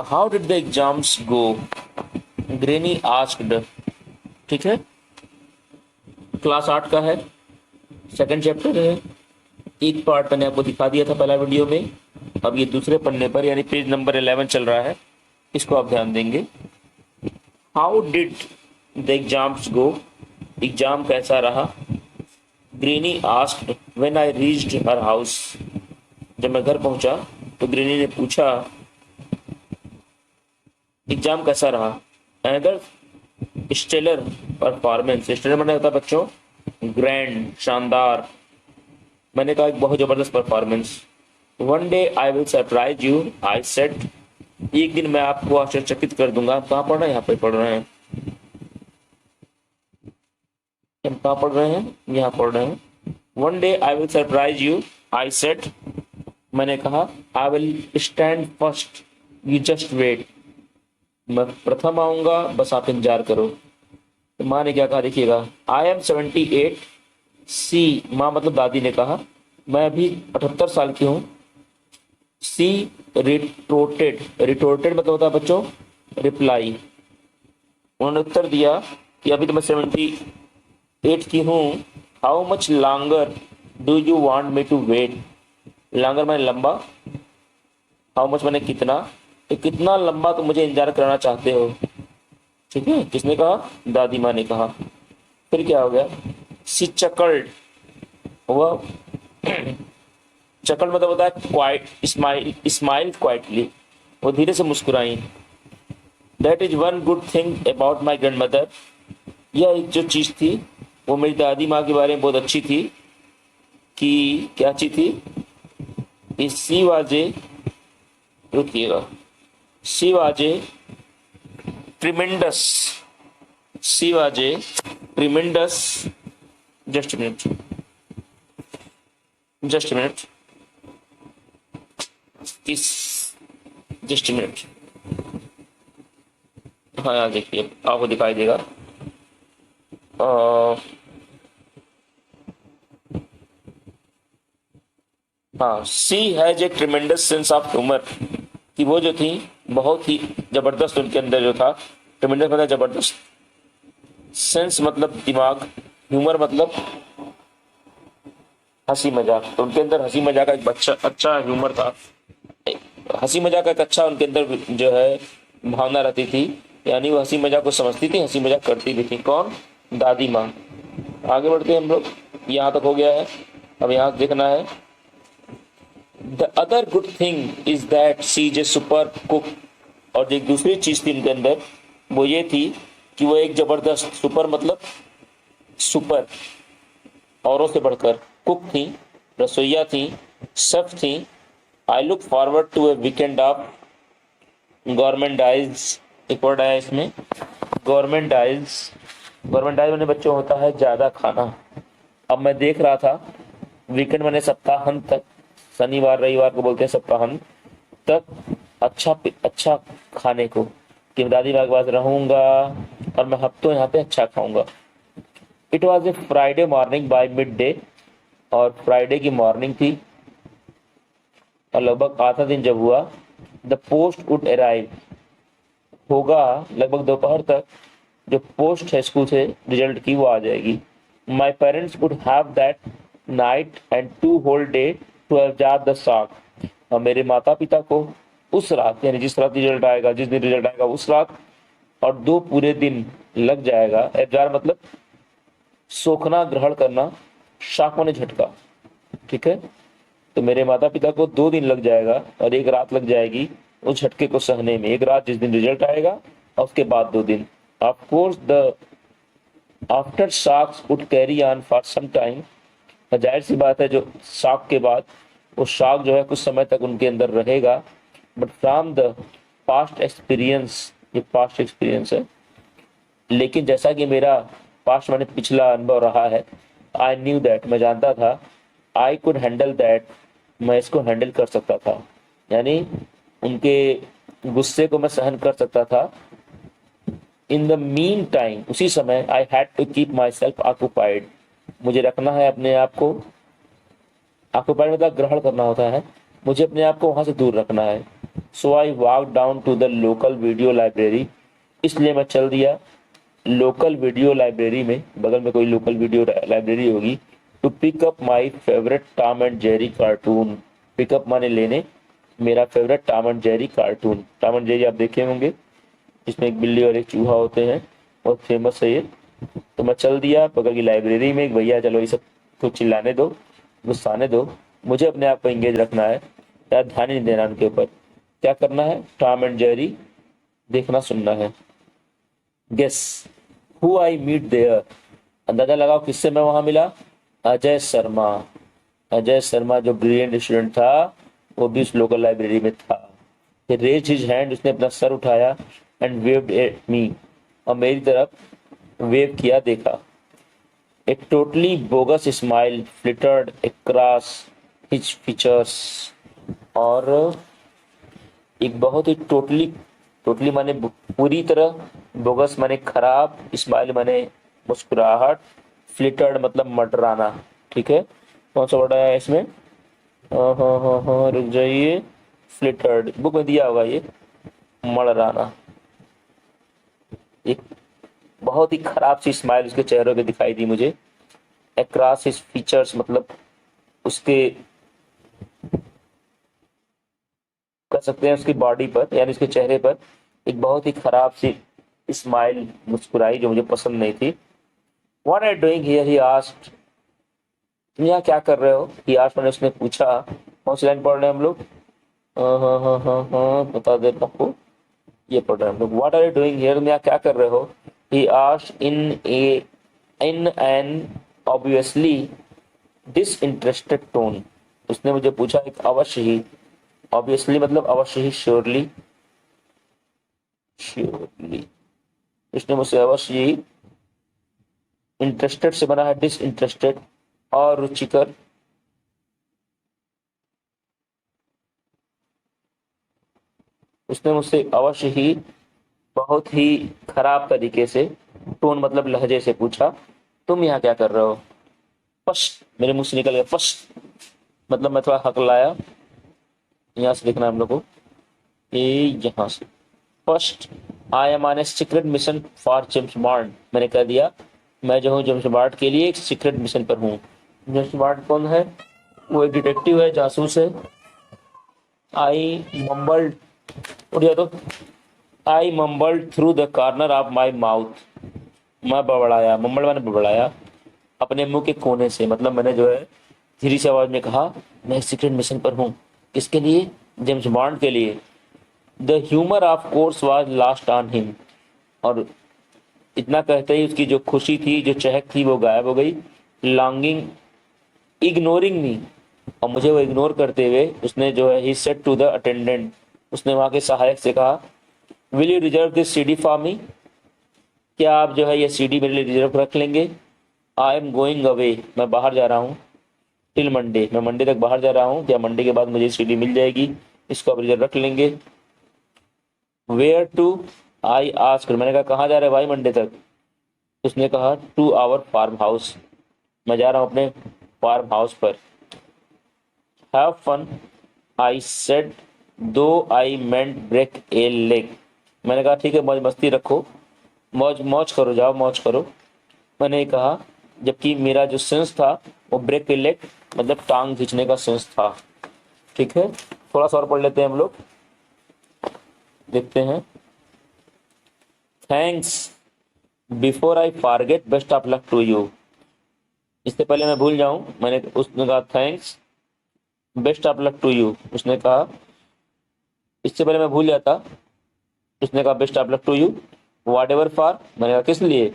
How did the exams go, granny asked. ठीक है, class 8 का है, सेकंड चैप्टर है। एक पार्ट मैंने आपको दिखा दिया था पहला वीडियो में, अब ये दूसरे पन्ने पर यानी पेज नंबर 11 चल रहा है, इसको आप ध्यान देंगे। How did the exams go, exam कैसा रहा। Granny asked when I reached her house, जब मैं घर पहुंचा तो ग्रेनी ने पूछा एग्जाम कैसा रहा। अनदर स्टेलर परफॉर्मेंस, स्टेलर माने होता है बच्चों ग्रैंड, शानदार। मैंने कहा एक बहुत जबरदस्त performance. One day I will surprise you, I said, एक दिन मैं आपको आश्चर्यचकित कर दूंगा। कहाँ पढ़ रहे हैं, यहाँ पे पढ़ रहे हैं, हम कहाँ पढ़ रहे हैं, यहाँ पढ़ रहे हैं। One day I will surprise you, I said, मैंने कहा। I will stand first, you just wait, मैं प्रथम आऊंगा, बस आप इंतजार करो। तो माँ ने क्या कहा देखिएगा, आई एम 78, सी, माँ मतलब दादी ने कहा मैं अभी 78 साल की हूँ। सी रिटोर्टेड, रिटोर्टेड मतलब होता है बच्चों रिप्लाई। उन्होंने उत्तर दिया कि अभी तो मैं 78 की हूँ। How much longer do you want me to wait, longer मैंने लंबा, हाउ मच मैंने कितना, तो कितना लंबा तुम मुझे इंतजार कराना चाहते हो। ठीक है, किसने कहा, दादी माँ ने कहा। फिर क्या हो गया, सी चकल्ड, वह चकल मतलब होता है क्वाइट, स्माइल, स्माइल क्वाइटली, वो धीरे से मुस्कुराई। That is one good thing about my grandmother, यह एक जो चीज थी वो मेरी दादी माँ के बारे में बहुत अच्छी थी। कि क्या अच्छी थी, सी वाजे, रुकिएगा, सी was tremendous, she was tremendous, just minute, just minute, इस जस्ट मिनट, हाँ यहाँ देखिए आपको दिखाई देगा। हाँ, she has a tremendous sense of humour, कि वो जो थी बहुत ही जबरदस्त उनके अंदर जो था, ट्रिमेंडस मतलब जबरदस्त, सेंस मतलब दिमाग, ह्यूमर मतलब हंसी मजाक, तो उनके अंदर हंसी मजाक का एक अच्छा ह्यूमर था, हंसी मजाक का एक अच्छा उनके अंदर जो है भावना रहती थी, यानी वो हंसी मजाक को समझती थी, हंसी मजाक करती भी थी। कौन, दादी माँ। आगे बढ़ते हैं हम लोग, यहाँ तक हो गया है, अब यहाँ देखना है। The other good thing is that she is a super cook, और जो एक दूसरी चीज थी उनके अंदर वो ये थी कि वो एक जबरदस्त, सुपर मतलब सुपर, औरों से बढ़कर, कुक थी, रसोईया थी, शेफ थी। I look forward to a weekend of governmentize, एक वर्ड आया इसमें, गवर्नमेंटाइज, गवर्नमेंटाइज मैंने बच्चों होता है ज्यादा खाना। अब मैं देख रहा था, वीकेंड मैंने सप्ताहांत तक, शनिवार रविवार को बोलते हैं सप्ताहांत तक, अच्छा खाने को, कि दादी माँ के पास रहूंगा और मैं हफ्तों यहाँ पे अच्छा खाऊंगा। It was a Friday morning by mid day, और फ्राइडे की मॉर्निंग थी और लगभग आधा दिन जब हुआ, द पोस्ट वुड अराइव, होगा लगभग दोपहर तक जो पोस्ट है स्कूल से रिजल्ट की वो आ जाएगी। My parents would have that night and 2 whole day to absorb the shock, और मेरे माता पिता को उस रात, यानी जिस रात रिजल्ट आएगा, जिस दिन रिजल्ट आएगा उस रात, और 2 पूरे दिन लग जाएगा। एब्जॉर्ब मतलब सोखना, ग्रहण करना, शॉक माने झटका। ठीक है, तो मेरे माता पिता को 2 दिन लग जाएगा और 1 रात लग जाएगी उस झटके को सहने में। 1 रात जिस दिन रिजल्ट आएगा और उसके बाद 2 दिन। Of course the aftershocks would carry on for some time, जाहिर सी बात है जो शॉक के बाद वो शॉक जो है कुछ समय तक उनके अंदर रहेगा। But from the past experience, ये पास्ट एक्सपीरियंस है, लेकिन जैसा कि मेरा पास्ट मैंने पिछला अनुभव रहा है, आई न्यू दैट, मैं जानता था, आई कुड हैंडल दैट, मैं इसको हैंडल कर सकता था, यानी उनके गुस्से को मैं सहन कर सकता था। इन द मीन टाइम, उसी समय, I had to keep myself occupied, मुझे रखना है अपने आप को, ऑक्यूपाइड मतलब ग्रहण करना होता है, मुझे अपने आप को वहां से दूर रखना है। So I walk down to the local video library, इसलिए मैं चल दिया लोकल वीडियो लाइब्रेरी में, बगल में कोई लोकल वीडियो लाइब्रेरी होगी, to pick up my favourite Tom and Jerry cartoon. Pick up माने लेने, मेरा favourite Tom and Jerry cartoon. Tom and Jerry आप देखे होंगे, जिसमें एक बिल्ली और एक चूहा होते हैं, बहुत फेमस है ये। तो मैं चल दिया बगल की लाइब्रेरी में, भैया चलो ये सब कुछ चिल्लाने दो, गुस्साने दो, मुझे अपने आप को एंगेज रखना है, या ध्यान ही नहीं देना उनके ऊपर। क्या करना है? टॉम एंड जेरी देखना सुनना है। Guess who I meet there, अंदाजा लगाओ किससे मैं वहां मिला? अजय शर्मा। अजय शर्मा जो ब्रिलियंट स्टूडेंट था, वो भी उस लोकल लाइब्रेरी में था। रेज हिज हैंड, उसने अपना सर उठाया, एंड वेव्ड एट मी, और मेरी तरफ वेव किया, देखा। A totally bogus smile flittered across his features, और एक बहुत ही टोटली, टोटली माने पूरी तरह, बोगस माने खराब, स्माइल माने मुस्कुराहट, फ्लिटर्ड मतलब मंडराना। ठीक है, कौन सा वर्ड आया इसमें? हाँ हाँ हाँ हाँ, रुक जाइए, फ्लिटर्ड बुक में दिया होगा ये, मंडराना। एक बहुत ही खराब सी स्माइल उसके चेहरे पे दिखाई दी मुझे। अक्रॉस हिज फीचर्स मतलब उसके, कर सकते हैं उसकी बॉडी पर, यानी उसके चेहरे पर एक बहुत ही खराब सी स्माइल मुस्कुराई, जो मुझे पसंद नहीं थी। What are you doing here, he asked, तुम यहाँ क्या कर रहे हो? ही आस्क्ड मैंने उसने पूछा। कौन सी लाइन पढ़ रहे हैं हम लोग? हाँ हाँ हाँ हाँ हाँ, बता देता हूँ, ये पढ़ रहे हैं हम लोग। What are you doing here, तुम यहाँ क्या कर रहे हो? He asked in an obviously disinterested tone, उसने मुझे पूछा एक अवश्य ही, ऑब्वियसली मतलब अवश्य ही, श्योरली, श्योरली, उसने मुझसे अवश्य ही, इंटरेस्टेड से बना है डिसइंटरेस्टेड, और रुचिकर, उसने मुझसे अवश्य ही बहुत ही खराब तरीके से, टोन मतलब लहजे से पूछा, तुम यहाँ क्या कर रहे हो? फर्स्ट मेरे मुंह से निकल गया, फर्स्ट मतलब मैं थोड़ा हकलाया, यहाँ से देखना हम लोग को, ये यहाँ से, first I am on a secret mission for James bond, मैंने कह दिया मैं जो हूँ जेम्स बॉन्ड के लिए एक सीक्रेट मिशन पर हूँ। जेम्स बॉन्ड कौन है? वो एक डिटेक्टिव है, जासूस है। आई मम्बल्ड, उठ जा तो, I mumbled through the corner of my mouth, मैं बड़बड़ाया, मम्बल मैंने बड़बड़ाया अपने मुंह के कोने से, मतलब मैंने जो है धीरे से आवाज में कहा, मैं सीक्रेट मिशन पर हूँ। किसके लिए? जेम्स बॉन्ड के लिए। The humour of course was last on him, और इतना कहते ही उसकी जो खुशी थी, जो चहक थी, वो गायब हो गई। लॉन्गिंग, इग्नोरिंग मी, और मुझे वो इग्नोर करते हुए उसने जो है, he said to the attendant, उसने वहां के सहायक से कहा, will you reserve this CD for me, क्या आप जो है ये सीडी मेरे लिए रिजर्व रख लेंगे? आई एम गोइंग अवे, मैं बाहर जा रहा हूँ, टिल मंडे, मैं मंडे तक बाहर जा रहा हूँ, क्या मंडे के बाद मुझे सीडी मिल जाएगी, इसको आप रिजर्व रख लेंगे। वेयर टू, आई आस्क्ड, मैंने कहा कहाँ जा रहे भाई मंडे तक? उसने कहा टू आवर फार्म हाउस, मैं जा रहा हूँ अपने फार्म हाउस पर। हैव फन, आई सेड, दो आई मेंट ब्रेक ए लेग, मैंने कहा ठीक है मौज मस्ती रखो, मौज मौज करो, जाओ मौज करो, मैंने कहा, जबकि मेरा जो सेंस था वो ब्रेक ए लेग मतलब टांग खींचने का सेंस था। ठीक है, थोड़ा सा और पढ़ लेते हैं हम लोग, देखते हैं। Thanks, before I forget, best of luck to you, इससे पहले मैं भूल जाऊं, मैंने उसने कहा thanks, best of luck to you, उसने कहा इससे पहले मैं भूल जाता, उसने कहा best of luck to you, whatever for, मैंने कहा किस लिए,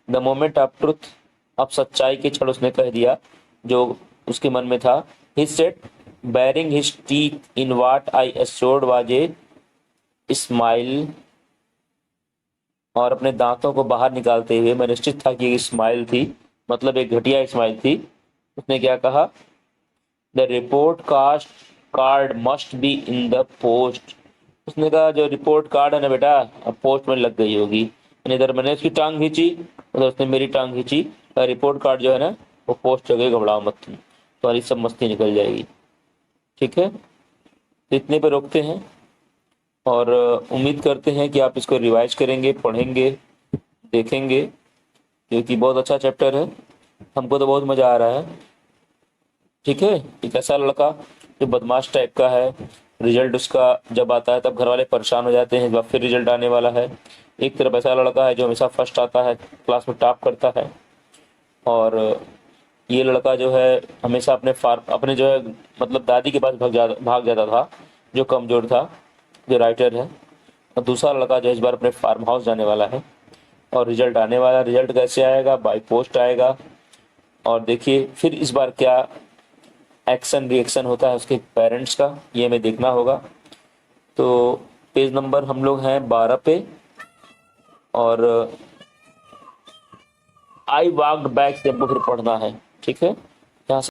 द मोमेंट ऑफ ट्रुथ, अब सच्चाई के क्षण, उसने कह दिया जो उसके मन में था। He said, bearing his teeth in what I assured was a smile, और अपने दांतों को बाहर निकालते हुए मैं निश्चित था कि एक स्माइल थी, मतलब एक घटिया स्माइल थी। उसने क्या कहा? The report cast card must be in the post, उसने कहा जो रिपोर्ट कार्ड है ना बेटा, अब पोस्ट में लग गई होगी। इधर मैंने उसकी टांग खींची, उधर उसने मेरी टांग खींची, रिपोर्ट कार्ड जो है ना वो पोस्ट हो गई, घबराओ मत तुम, तुम्हारी सब मस्ती निकल जाएगी। ठीक है, तो इतने पे रोकते हैं, और उम्मीद करते हैं कि आप इसको रिवाइज करेंगे, पढ़ेंगे, देखेंगे, क्योंकि बहुत अच्छा चैप्टर है। हमको तो बहुत मज़ा आ रहा है। ठीक है। एक ऐसा लड़का जो बदमाश टाइप का है, रिजल्ट उसका जब आता है तब घर वाले परेशान हो जाते हैं, इस बार फिर रिजल्ट आने वाला है। एक तरफ ऐसा लड़का है जो हमेशा फर्स्ट आता है, क्लास में टॉप करता है। और ये लड़का जो है हमेशा अपने जो है मतलब दादी के पास भाग जाता था, जो कमज़ोर था, जो राइटर है। और दूसरा लड़का जो इस बार अपने फार्म हाउस जाने वाला है और रिजल्ट आने वाला है। रिजल्ट कैसे आएगा? बाय पोस्ट आएगा। और देखिए फिर इस बार क्या एक्शन रिएक्शन होता है उसके पेरेंट्स का, ये हमें देखना होगा। तो पेज नंबर हम लोग हैं 12 पे। और आई वॉक्ड बैक से हमको फिर पढ़ना है। ठीक है।